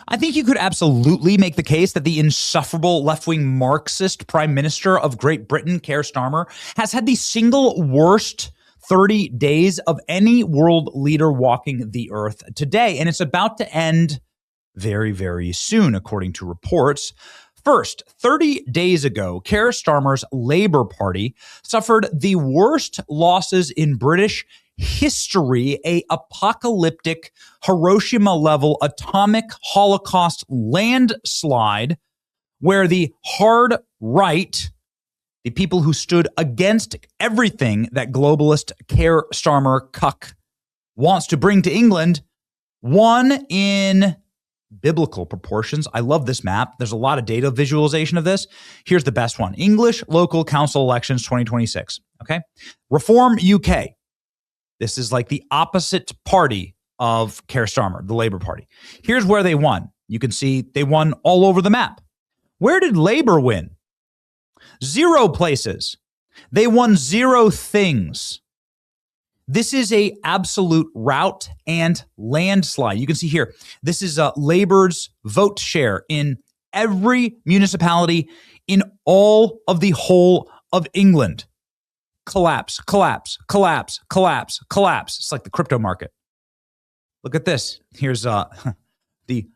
I think you could absolutely make the case that the insufferable left-wing Marxist Prime Minister of Great Britain, Keir Starmer, has had the single worst 30 days of any world leader walking the earth today. And it's about to end very, very soon, according to reports. First, 30 days ago, Keir Starmer's Labour Party suffered the worst losses in British history, a apocalyptic Hiroshima-level atomic Holocaust landslide where the hard right, the people who stood against everything that globalist Keir Starmer cuck wants to bring to England, won in biblical proportions. I love this map. There's a lot of data visualization of this. Here's the best one. English local council elections 2026. Okay. Reform UK. This is like the opposite party of Keir Starmer, the Labour Party. Here's where they won. You can see they won all over the map. Where did Labour win? 0 places. They won 0 things. This is a absolute rout and landslide. You can see here, this is Labour's vote share in every municipality in all of the whole of England. Collapse, collapse, collapse, collapse, collapse. It's like the crypto market. Look at this. Here's the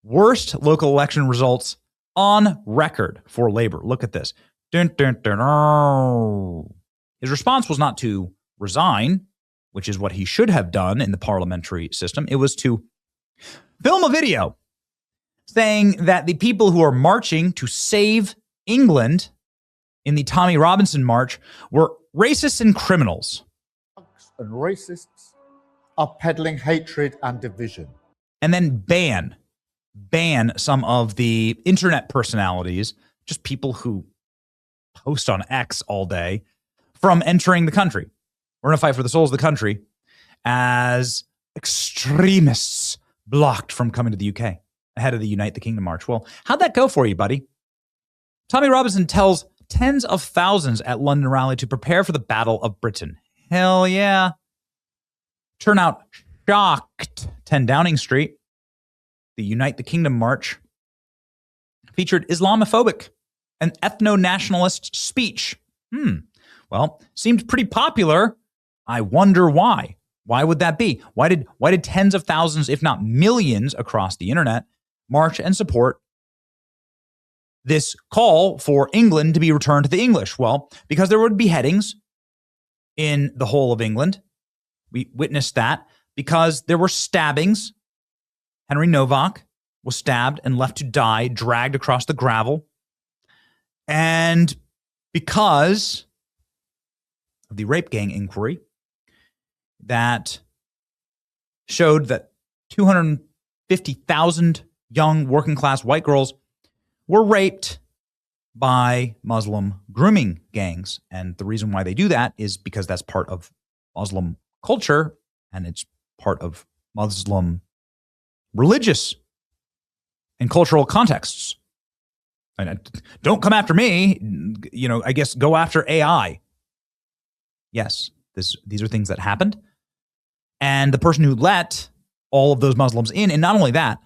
worst local election results on record for Labour. Look at this. Dun, dun, dun, oh. His response was not to resign, which is what he should have done in the parliamentary system. It was to film a video saying that the people who are marching to save England in the Tommy Robinson March were racists and criminals. And racists are peddling hatred and division. And then ban some of the internet personalities, just people who post on X all day, from entering the country. We're going to fight for the souls of the country as extremists blocked from coming to the UK ahead of the Unite the Kingdom March. Well, how'd that go for you, buddy? Tommy Robinson tells tens of thousands at London rally to prepare for the Battle of Britain. Hell yeah. Turnout shocked. 10 Downing Street. The Unite the Kingdom March featured Islamophobic and ethno-nationalist speech. Well, seemed pretty popular. I wonder why. Why would that be? Why did tens of thousands, if not millions across the internet, march and support this call for England to be returned to the English? Well, because there would be beheadings in the whole of England. We witnessed that. Because there were stabbings. Henry Novak was stabbed and left to die, dragged across the gravel. And because of the rape gang inquiry that showed that 250,000 young working class white girls were raped by Muslim grooming gangs. And the reason why they do that is because that's part of Muslim culture and it's part of Muslim religious and cultural contexts. And don't come after me, I guess go after AI. Yes, these are things that happened. And the person who let all of those Muslims in, and not only that,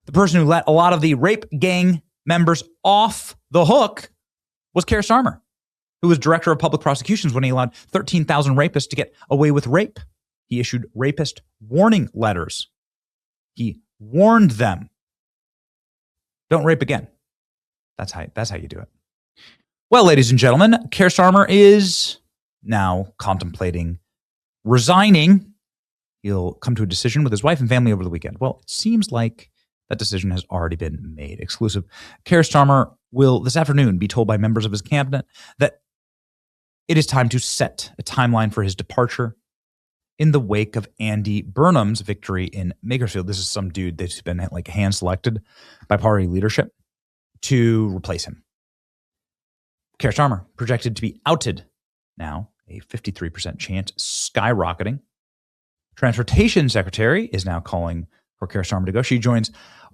the person who let a lot of the rape gang members off the hook was Keir Starmer, who was director of public prosecutions when he allowed 13,000 rapists to get away with rape. He issued rapist warning letters. He warned them, don't rape again. That's how you do it. Well, ladies and gentlemen, Keir Starmer is now contemplating resigning. He'll come to a decision with his wife and family over the weekend. Well, it seems like that decision has already been made. Exclusive. Keir Starmer will this afternoon be told by members of his cabinet that it is time to set a timeline for his departure in the wake of Andy Burnham's victory in Makersfield. This is some dude that's been like hand selected by party leadership to replace him. Keir Starmer projected to be outed now, a 53% chance, skyrocketing. Transportation Secretary is now calling for Keir Starmer to go. She joins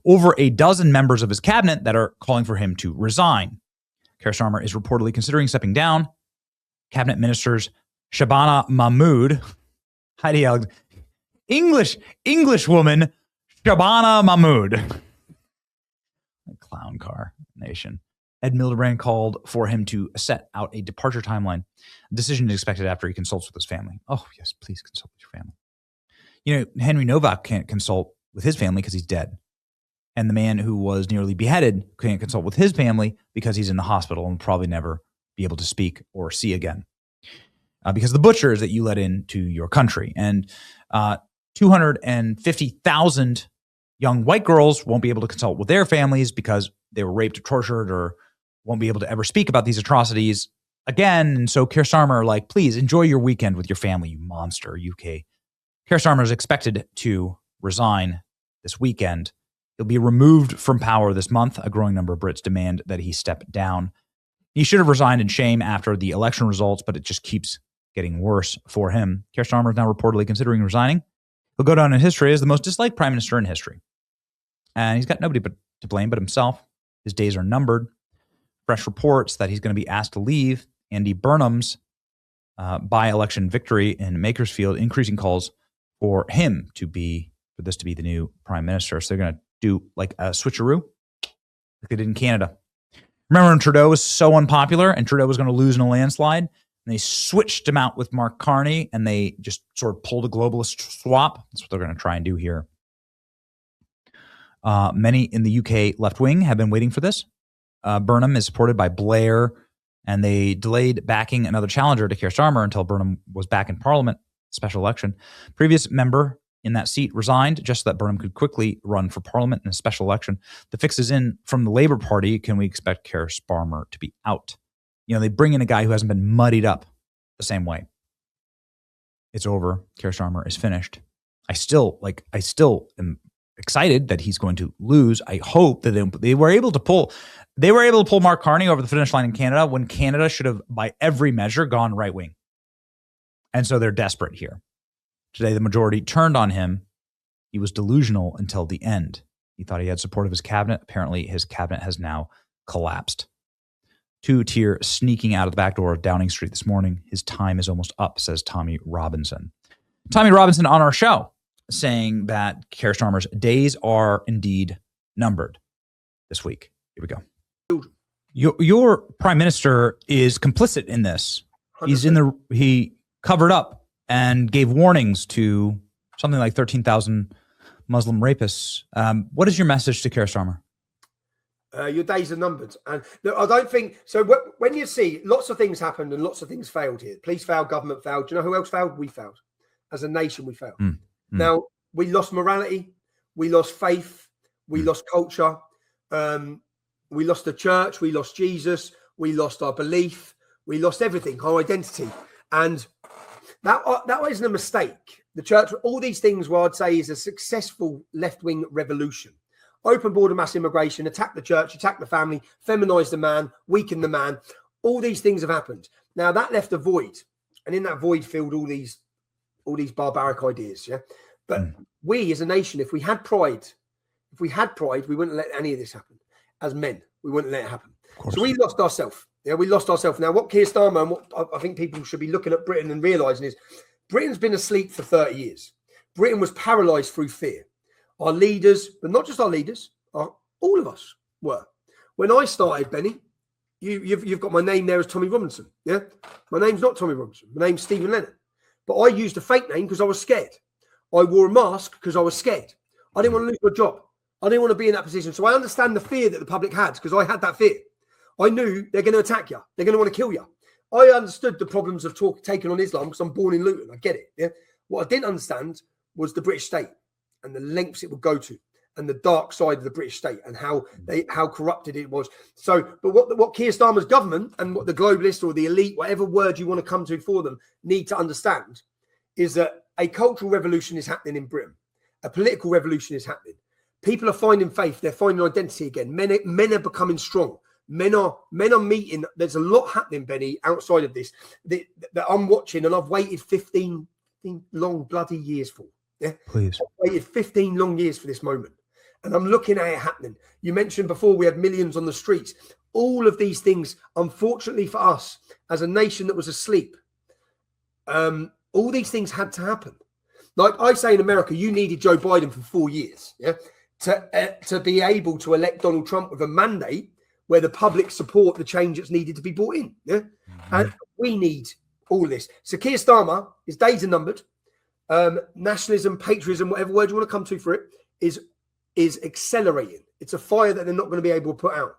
over a dozen members of his cabinet that are calling for him to resign. Keir Starmer is reportedly considering stepping down. Cabinet ministers Shabana Mahmood, Heidi English woman Shabana Mahmood. Clown car nation. Ed Miliband called for him to set out a departure timeline. A decision is expected after he consults with his family. Oh, yes, please consult with your family. You know, Henry Novak can't consult with his family because he's dead. And the man who was nearly beheaded can't consult with his family because he's in the hospital and will probably never be able to speak or see again. Because the butchers that you let into your country. And 250,000 young white girls won't be able to consult with their families because they were raped or tortured or won't be able to ever speak about these atrocities again. And so Keir Starmer, like, please enjoy your weekend with your family, you monster, UK. Keir Starmer is expected to resign this weekend. He'll be removed from power this month. A growing number of Brits demand that he step down. He should have resigned in shame after the election results, but it just keeps getting worse for him. Keir Starmer is now reportedly considering resigning. He'll go down in history as the most disliked prime minister in history. And he's got nobody to blame but himself. His days are numbered. Fresh reports that he's going to be asked to leave Andy Burnham's by-election victory in Makersfield, increasing calls for this to be the new prime minister. So they're going to do like a switcheroo like they did in Canada. Remember when Trudeau was so unpopular and Trudeau was going to lose in a landslide? And they switched him out with Mark Carney and they just sort of pulled a globalist swap. That's what they're going to try and do here. Many in the UK left wing have been waiting for this. Burnham is supported by Blair, and they delayed backing another challenger to Keir Starmer until Burnham was back in Parliament, special election. Previous member in that seat resigned just so that Burnham could quickly run for Parliament in a special election. The fix is in from the Labour Party. Can we expect Keir Starmer to be out? You know, they bring in a guy who hasn't been muddied up the same way. It's over. Keir Starmer is finished. I still am excited that he's going to lose. I hope that they were able to pull Mark Carney over the finish line in Canada when Canada should have, by every measure, gone right wing. And so they're desperate here. Today, the majority turned on him. He was delusional until the end. He thought he had support of his cabinet. Apparently, his cabinet has now collapsed. Two-tier sneaking out of the back door of Downing Street this morning. His time is almost up, says Tommy Robinson. Tommy Robinson on our show saying that Keir Starmer's days are indeed numbered this week. Here we go. Your prime minister is complicit in this. 100%. He covered up and gave warnings to something like 13,000 Muslim rapists. What is your message to Keir Starmer? Your days are numbered. And I don't think so. When you see lots of things happened and lots of things failed here, police failed, government failed. Do you know who else failed? We failed. As a nation, we failed. Now, we lost morality, we lost faith, we lost culture, we lost the church, we lost Jesus, we lost our belief, we lost everything, our identity. And that wasn't a mistake. The church, all these things, what I'd say is a successful left-wing revolution. Open border mass immigration, attack the church, attack the family, feminize the man, weaken the man. All these things have happened. Now that left a void. And in that void filled all these barbaric ideas. Yeah. But we as a nation, if we had pride, we wouldn't let any of this happen. As men, we wouldn't let it happen. So we lost ourselves. Yeah, we lost ourselves. Now, what Keir Starmer and what I think people should be looking at Britain and realising is Britain's been asleep for 30 years. Britain was paralysed through fear. Our leaders, but not just our leaders, all of us were. When I started, Benny, you've got my name there as Tommy Robinson. Yeah, my name's not Tommy Robinson. My name's Stephen Lennon. But I used a fake name because I was scared. I wore a mask because I was scared. I didn't want to lose my job. I didn't want to be in that position. So I understand the fear that the public had because I had that fear. I knew they're going to attack you. They're going to want to kill you. I understood the problems of taking on Islam because I'm born in Luton. I get it. Yeah. What I didn't understand was the British state and the lengths it would go to and the dark side of the British state and how corrupted it was. So, but what Keir Starmer's government and what the globalists or the elite, whatever word you want to come to for them, need to understand is that a cultural revolution is happening in Britain. A political revolution is happening. People are finding faith. They're finding identity again. Men are becoming strong. Men are meeting. There's a lot happening, Benny, outside of this that I'm watching, and I've waited 15 long bloody years for. Yeah, please. I've waited 15 long years for this moment, and I'm looking at it happening. You mentioned before we had millions on the streets. All of these things, unfortunately for us, as a nation that was asleep, all these things had to happen. Like I say in America, you needed Joe Biden for 4 years. Yeah. to be able to elect Donald Trump with a mandate where the public support the change that's needed to be brought in. Yeah, and we need all this. So Keir Starmer, his days are numbered. Nationalism, patriotism, whatever word you want to come to for it, is accelerating. It's a fire that they're not going to be able to put out.